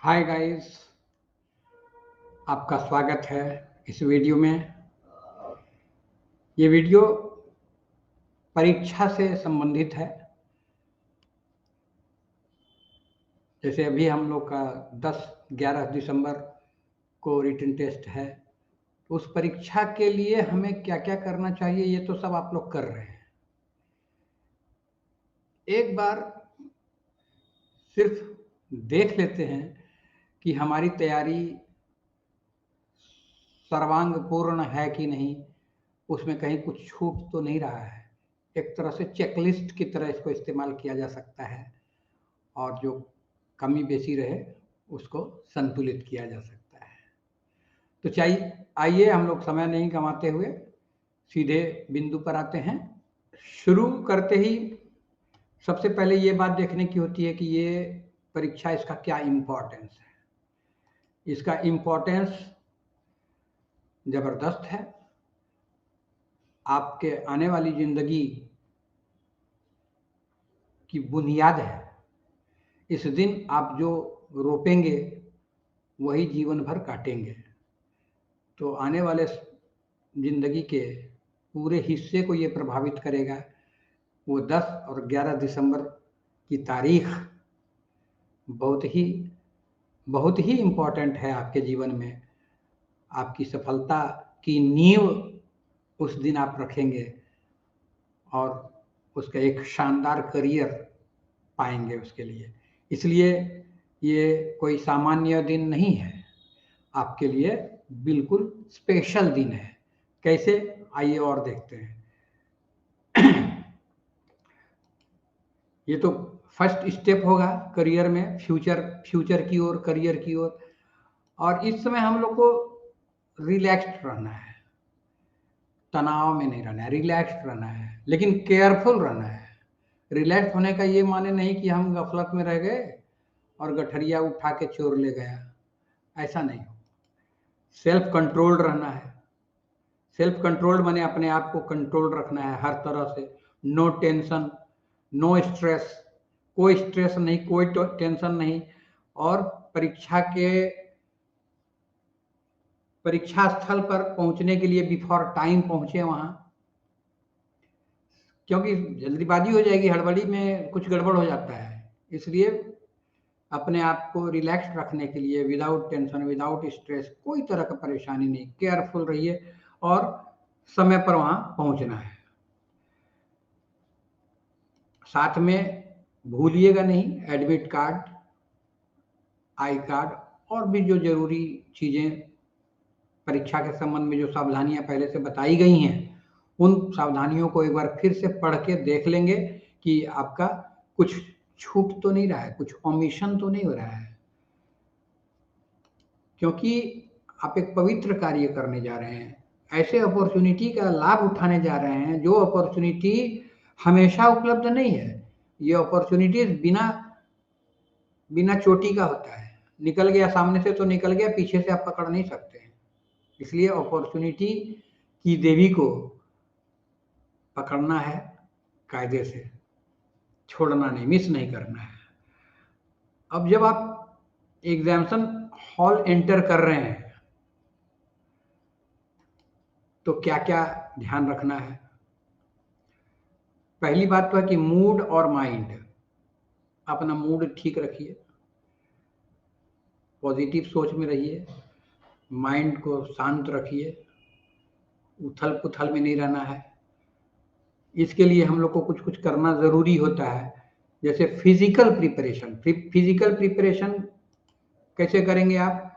Hi guys, आपका स्वागत है इस वीडियो में। ये वीडियो परीक्षा से संबंधित है। जैसे अभी हम लोग का 10-11 दिसंबर को रिटन टेस्ट है, तो उस परीक्षा के लिए हमें क्या क्या करना चाहिए ये तो सब आप लोग कर रहे हैं। एक बार सिर्फ देख लेते हैं कि हमारी तैयारी सर्वांग पूर्ण है कि नहीं, उसमें कहीं कुछ छूट तो नहीं रहा है। एक तरह से चेकलिस्ट की तरह इसको इस्तेमाल किया जा सकता है और जो कमी बेसी रहे उसको संतुलित किया जा सकता है। तो चाहिए आइए हम लोग समय नहीं गंवाते हुए सीधे बिंदु पर आते हैं। शुरू करते ही सबसे पहले ये बात देखने की होती है कि ये परीक्षा, इसका क्या इम्पोर्टेंस है। इसका इम्पोर्टेंस जबरदस्त है। आपके आने वाली जिंदगी की बुनियाद है। इस दिन आप जो रोपेंगे वही जीवन भर काटेंगे। तो आने वाले जिंदगी के पूरे हिस्से को ये प्रभावित करेगा। वो 10 और 11 दिसंबर की तारीख बहुत ही इम्पोर्टेंट है आपके जीवन में। आपकी सफलता की नींव उस दिन आप रखेंगे और उसका एक शानदार करियर पाएंगे उसके लिए। इसलिए ये कोई सामान्य दिन नहीं है, आपके लिए बिल्कुल स्पेशल दिन है। कैसे, आइए और देखते हैं। ये तो फर्स्ट स्टेप होगा करियर में, फ्यूचर की ओर, करियर की ओर। और इस समय हम लोग को रिलैक्स्ड रहना है, तनाव में नहीं रहना है, रिलैक्स्ड रहना है, लेकिन केयरफुल रहना है। रिलैक्स होने का ये माने नहीं कि हम गफलत में रह गए और गठरिया उठा के चोर ले गया, ऐसा नहीं हो। सेल्फ कंट्रोल्ड रहना है। सेल्फ कंट्रोल्ड माने अपने आप को कंट्रोल रखना है हर तरह से। नो टेंशन, नो स्ट्रेस, कोई स्ट्रेस नहीं, कोई टेंशन नहीं। और परीक्षा स्थल पर पहुंचने के लिए बिफोर टाइम पहुंचे वहां, क्योंकि जल्दीबाजी हो जाएगी, हड़बड़ी में कुछ गड़बड़ हो जाता है। इसलिए अपने आप को रिलैक्स रखने के लिए विदाउट टेंशन, विदाउट स्ट्रेस, कोई तरह का परेशानी नहीं, केयरफुल रहिए और समय पर वहां पहुंचना है। साथ में भूलिएगा नहीं एडमिट कार्ड, आई कार्ड और भी जो जरूरी चीजें परीक्षा के संबंध में जो सावधानियां पहले से बताई गई हैं, उन सावधानियों को एक बार फिर से पढ़ के देख लेंगे कि आपका कुछ छूट तो नहीं रहा है, कुछ ओमिशन तो नहीं हो रहा है। क्योंकि आप एक पवित्र कार्य करने जा रहे हैं, ऐसे अपॉर्चुनिटी का लाभ उठाने जा रहे हैं जो अपॉर्चुनिटी हमेशा उपलब्ध नहीं है। ये अपॉर्चुनिटी बिना चोटी का होता है। निकल गया सामने से तो निकल गया, पीछे से आप पकड़ नहीं सकते हैं। इसलिए अपॉर्चुनिटी की देवी को पकड़ना है कायदे से, छोड़ना नहीं, मिस नहीं करना है। अब जब आप एग्जामिनेशन हॉल एंटर कर रहे हैं तो क्या क्या ध्यान रखना है। पहली बात तो है कि मूड और माइंड, अपना मूड ठीक रखिए, पॉजिटिव सोच में रहिए, माइंड को शांत रखिए, उथल पुथल में नहीं रहना है। इसके लिए हम लोग को कुछ कुछ करना जरूरी होता है। जैसे फिजिकल प्रिपरेशन कैसे करेंगे आप,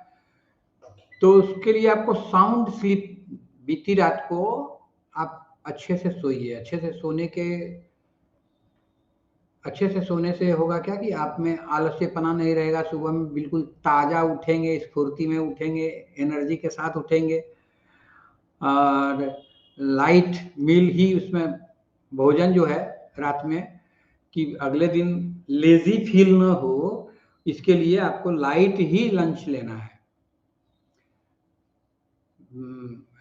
तो उसके लिए आपको साउंड स्लीप, बीती रात को आप अच्छे से सोइए। अच्छे से सोने से होगा क्या कि आप में आलस्यपना नहीं रहेगा, सुबह में बिल्कुल ताजा उठेंगे, स्फूर्ति में उठेंगे, एनर्जी के साथ उठेंगे। और लाइट मील ही उसमें भोजन जो है रात में, कि अगले दिन लेजी फील न हो, इसके लिए आपको लाइट ही लंच लेना है,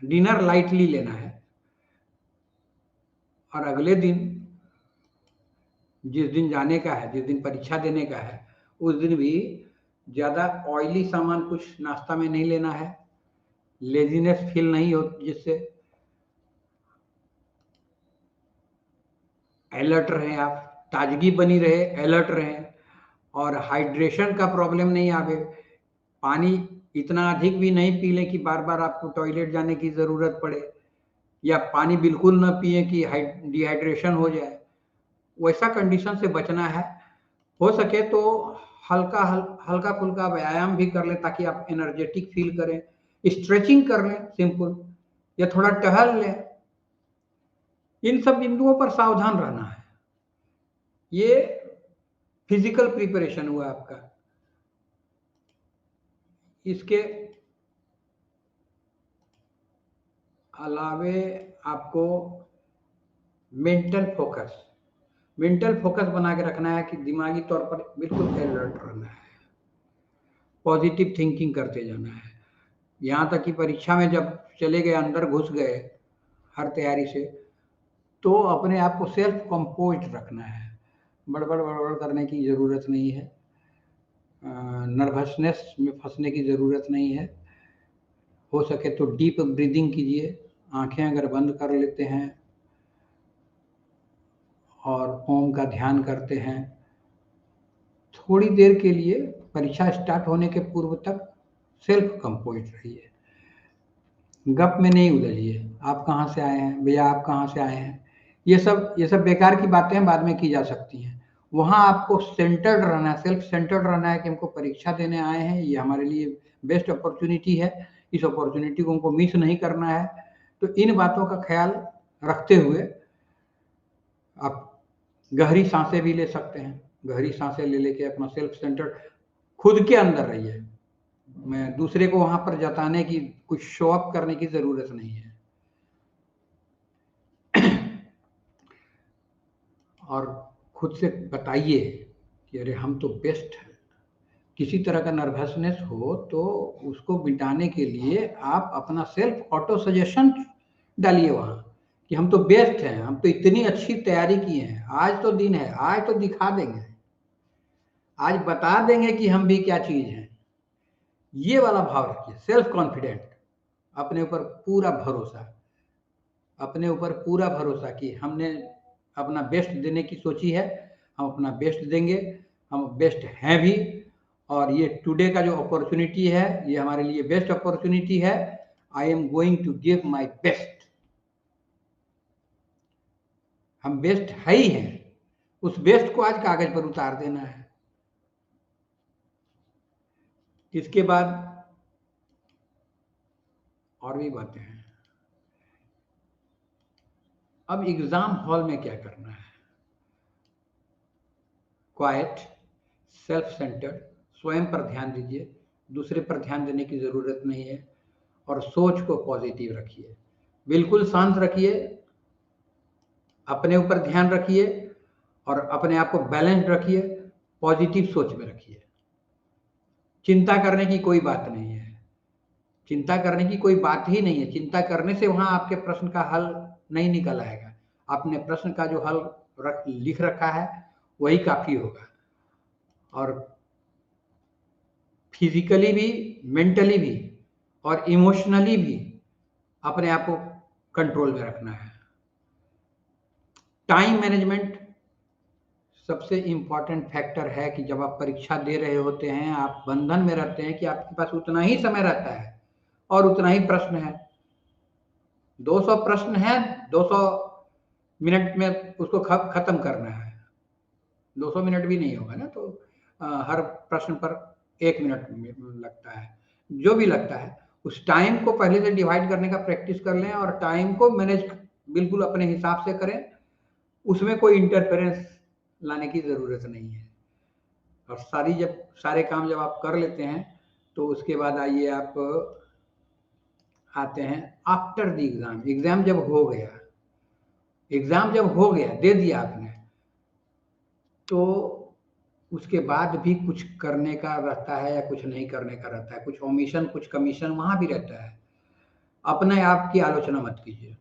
डिनर लाइटली लेना है। और अगले दिन, जिस दिन जाने का है, जिस दिन परीक्षा देने का है, उस दिन भी ज़्यादा ऑयली सामान कुछ नाश्ता में नहीं लेना है, लेज़ीनेस फील नहीं हो, जिससे अलर्ट रहें आप, ताजगी बनी रहे, अलर्ट रहें, और हाइड्रेशन का प्रॉब्लम नहीं आवे। पानी इतना अधिक भी नहीं पी लें कि बार-बार आपको टॉयलेट जाने की ज़रूरत पड़े, या पानी बिल्कुल ना पिएँ कि डिहाइड्रेशन हो जाए। वैसा कंडीशन से बचना है। हो सके तो हल्का-फुल्का व्यायाम भी कर लें ताकि आप एनर्जेटिक फील करें। स्ट्रेचिंग कर लें सिंपल, या थोड़ा टहल लें। इन सब बिंदुओं पर सावधान रहना है। ये फिजिकल प्रिपरेशन हुआ आपका। इसके अलावे आपको मेंटल फोकस बना के रखना है कि दिमागी तौर पर बिल्कुल अलर्ट रहना है, पॉजिटिव थिंकिंग करते जाना है। यहाँ तक कि परीक्षा में जब चले गए, अंदर घुस गए हर तैयारी से, तो अपने आप को सेल्फ कंपोज्ड रखना है। बड़बड़ करने की ज़रूरत नहीं है, नर्वसनेस में फंसने की ज़रूरत नहीं है। हो सके तो डीप ब्रीदिंग कीजिए, आंखें अगर बंद कर लेते हैं और ओम का ध्यान करते हैं, थोड़ी देर के लिए परीक्षा स्टार्ट होने के पूर्व तक सेल्फ कंपोज्ड रहिए। गप में नहीं उलझिए, आप कहाँ से आए हैं भैया, आप कहाँ से आए हैं, ये सब बेकार की बातें बाद में की जा सकती हैं। वहाँ आपको सेंटर्ड रहना है, सेल्फ सेंटर्ड रहना है कि हमको परीक्षा देने आए हैं, ये हमारे लिए बेस्ट अपॉर्चुनिटी है, इस अपॉर्चुनिटी को हमको मिस नहीं करना है। तो इन बातों का ख्याल रखते हुए आप गहरी सांसें भी ले सकते हैं। गहरी सांसें ले लेके अपना सेल्फ सेंटर्ड खुद के अंदर रहिए। मैं दूसरे को वहां पर जताने की, कुछ शो अप करने की जरूरत नहीं है। और खुद से बताइए कि अरे हम तो बेस्ट हैं। किसी तरह का नर्वसनेस हो तो उसको मिटाने के लिए आप अपना सेल्फ ऑटो सजेशन डालिए वहां कि हम तो बेस्ट हैं, हम तो इतनी अच्छी तैयारी किए हैं, आज तो दिन है, आज तो दिखा देंगे, आज बता देंगे कि हम भी क्या चीज हैं। ये वाला भाव रखिए, सेल्फ कॉन्फिडेंट, अपने ऊपर पूरा भरोसा, अपने ऊपर पूरा भरोसा कि हमने अपना बेस्ट देने की सोची है, हम अपना बेस्ट देंगे, हम बेस्ट हैं भी। और ये टुडे का जो अपॉर्चुनिटी है, ये हमारे लिए बेस्ट अपॉर्चुनिटी है। I am going to give my best. हम बेस्ट है ही हैं, उस बेस्ट को आज कागज पर उतार देना है। इसके बाद और भी बातें हैं। अब एग्जाम हॉल में क्या करना है? क्वाइट, सेल्फ सेंटर्ड, स्वयं पर ध्यान दीजिए, दूसरे पर ध्यान देने की ज़रूरत नहीं है। और सोच को पॉजिटिव रखिए, बिल्कुल शांत रखिए, अपने ऊपर ध्यान रखिए और अपने आप को बैलेंस्ड रखिए, पॉजिटिव सोच में रखिए। चिंता करने की कोई बात नहीं है, चिंता करने की कोई बात ही नहीं है। चिंता करने से वहां आपके प्रश्न का हल नहीं निकल आएगा। आपने प्रश्न का जो हल लिख रखा है वही काफी होगा। और फिजिकली भी, मेंटली भी और इमोशनली भी अपने आप को कंट्रोल में रखना है। टाइम मैनेजमेंट सबसे इंपॉर्टेंट फैक्टर है कि जब आप परीक्षा दे रहे होते हैं, आप बंधन में रहते हैं कि आपके पास उतना ही समय रहता है और उतना ही प्रश्न है। 200 प्रश्न है, 200 मिनट में उसको खत्म करना है। 200 मिनट भी नहीं होगा ना, तो हर प्रश्न पर 1 मिनट लगता है। जो भी लगता है उस टाइम को पहले से डिवाइड करने का प्रैक्टिस कर लें और टाइम को मैनेज बिल्कुल अपने हिसाब से करें। उसमें कोई इंटरफेरेंस लाने की ज़रूरत नहीं है। और सारे काम जब आप कर लेते हैं तो उसके बाद आइए आप आते हैं आफ्टर द एग्ज़ाम। एग्ज़ाम जब हो गया, दे दिया आपने, तो उसके बाद भी कुछ करने का रहता है या कुछ नहीं करने का रहता है, कुछ ओमिशन कुछ कमीशन वहाँ भी रहता है। अपने आप की आलोचना मत कीजिए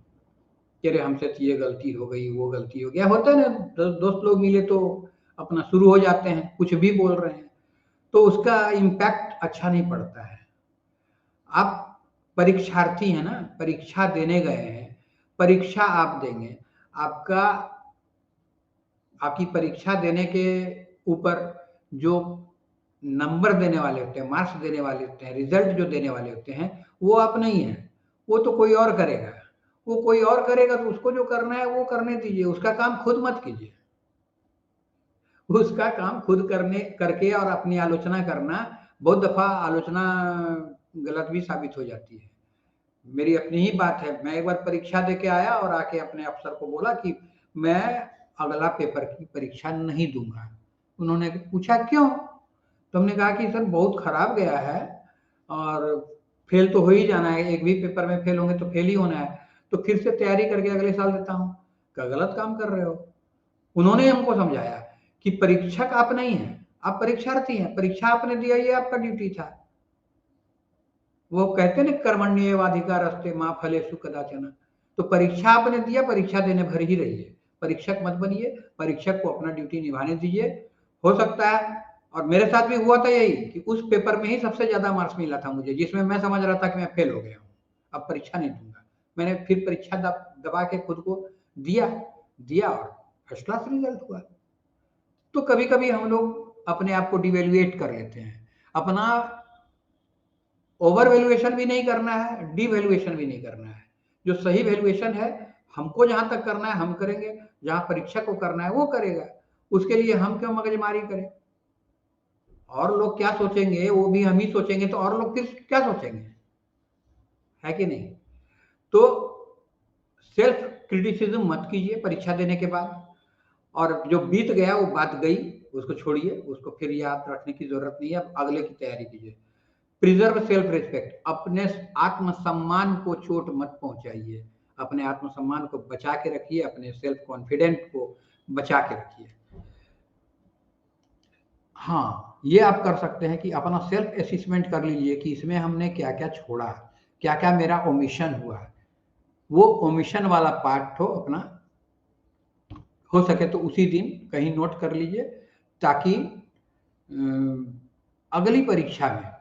कि अरे हमसे तो ये गलती हो गई, वो गलती हो गया। होता है ना, दोस्त लोग मिले तो अपना शुरू हो जाते हैं, कुछ भी बोल रहे हैं। तो उसका इम्पैक्ट अच्छा नहीं पड़ता है। आप परीक्षार्थी हैं ना, परीक्षा देने गए हैं, परीक्षा आप देंगे, आपका आपकी परीक्षा देने के ऊपर जो नंबर देने वाले होते हैं, मार्क्स देने वाले होते हैं, रिजल्ट जो देने वाले होते हैं, वो आप नहीं हैं, वो तो कोई और करेगा। वो कोई और करेगा तो उसको जो करना है वो करने दीजिए, उसका काम खुद मत कीजिए। उसका काम खुद करने करके और अपनी आलोचना करना, बहुत दफ़ा आलोचना गलत भी साबित हो जाती है। मेरी अपनी ही बात है, मैं एक बार परीक्षा दे के आया और आके अपने अफ़सर को बोला कि मैं अगला पेपर की परीक्षा नहीं दूँगा। उन्होंने पूछा क्यों? तो हमने कहा कि सर बहुत खराब गया है और फेल तो हो ही जाना है, एक भी पेपर में फेल होंगे तो फेल ही होना है, तो फिर से तैयारी करके अगले साल देता हूँ। कहा गलत काम कर रहे हो। उन्होंने हमको समझाया कि परीक्षक आप नहीं हैं, आप परीक्षार्थी हैं, परीक्षा आपने दिया ये आपका ड्यूटी था। वो कहते हैं ना कर्मण्येवाधिकारस्ते मा फलेषु कदाचन। तो परीक्षा आपने दिया, परीक्षा देने भर ही रहिए। परीक्षक मत बनिए, परीक्षक को अपना ड्यूटी निभाने दीजिए। हो सकता है, और मेरे साथ भी हुआ था यही कि उस पेपर में ही सबसे ज़्यादा मार्क्स मिला था मुझे, जिसमें मैं समझ रहा था कि मैं फेल हो गया हूँ, अब परीक्षा नहीं दूँगा। मैंने फिर परीक्षा दबा के खुद को दिया, दिया और फर्स्ट क्लास रिज़ल्ट हुआ। तो कभी-कभी हम लोग अपने आप को डिवैल्यूएट कर लेते हैं। अपना ओवर वैल्यूएशन भी नहीं करना है, डिवैल्यूएशन भी नहीं करना है। जो सही वैल्यूएशन है, हमको जहाँ तक करना है हम करेंगे, जहाँ परीक्षक को करना है वो करेगा। उसके लिए हम क्यों मगजमारी करें? और लोग क्या सोचेंगे वो भी हम ही सोचेंगे तो और लोग फिर क्या सोचेंगे? है कि नहीं? तो सेल्फ क्रिटिसिज्म मत कीजिए परीक्षा देने के बाद, और जो बीत गया वो बात गई, उसको छोड़िए, उसको फिर याद रखने की ज़रूरत नहीं है, अब अगले की तैयारी कीजिए। प्रिजर्व सेल्फ रिस्पेक्ट, अपने आत्मसम्मान को चोट मत पहुंचाइए, अपने आत्मसम्मान को बचा के रखिए, अपने सेल्फ कॉन्फिडेंट को बचा के रखिए। हाँ, ये आप कर सकते हैं कि अपना सेल्फ असेसमेंट कर लीजिए कि इसमें हमने क्या-क्या छोड़ा, क्या-क्या मेरा ओमिशन हुआ। वो ओमिशन वाला पार्ट हो अपना, हो सके तो उसी दिन कहीं नोट कर लीजिए, ताकि अगली परीक्षा में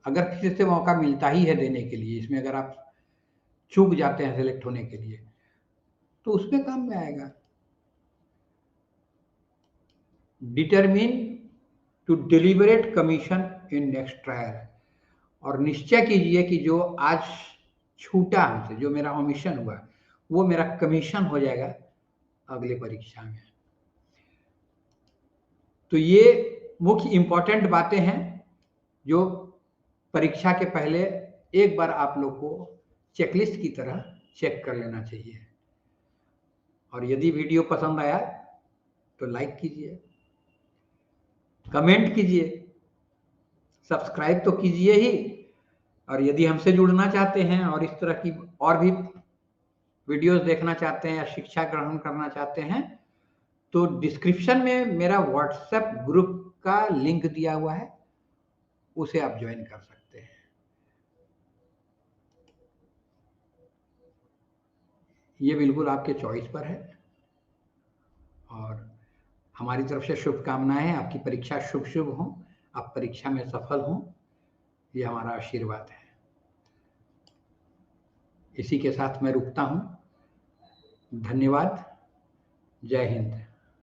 अगर फिर से मौका मिलता ही है देने के लिए, इसमें अगर आप चूक जाते हैं सेलेक्ट होने के लिए, तो उसमें काम में आएगा। Determine to deliberate commission in next trial, और निश्चय कीजिए कि जो आज छूटा हमसे, जो मेरा ओमिशन हुआ, वो मेरा कमीशन हो जाएगा अगली परीक्षा में। तो ये मुख्य इम्पोर्टेंट बातें हैं जो परीक्षा के पहले एक बार आप लोग को चेकलिस्ट की तरह चेक कर लेना चाहिए। और यदि वीडियो पसंद आया तो लाइक कीजिए, कमेंट कीजिए, सब्सक्राइब तो कीजिए ही, और यदि हमसे जुड़ना चाहते हैं और इस तरह की और भी वीडियोस देखना चाहते हैं या शिक्षा ग्रहण करना चाहते हैं, तो डिस्क्रिप्शन में मेरा व्हाट्सएप ग्रुप का लिंक दिया हुआ है, उसे आप ज्वाइन कर सकते हैं। ये बिल्कुल आपके चॉइस पर है, और हमारी तरफ से शुभकामनाएं हैं, आपकी परीक्षा शुभ शुभ हो, आप परीक्षा में सफल हों, ये हमारा आशीर्वाद है। इसी के साथ मैं रुकता हूँ। धन्यवाद। जय हिंद।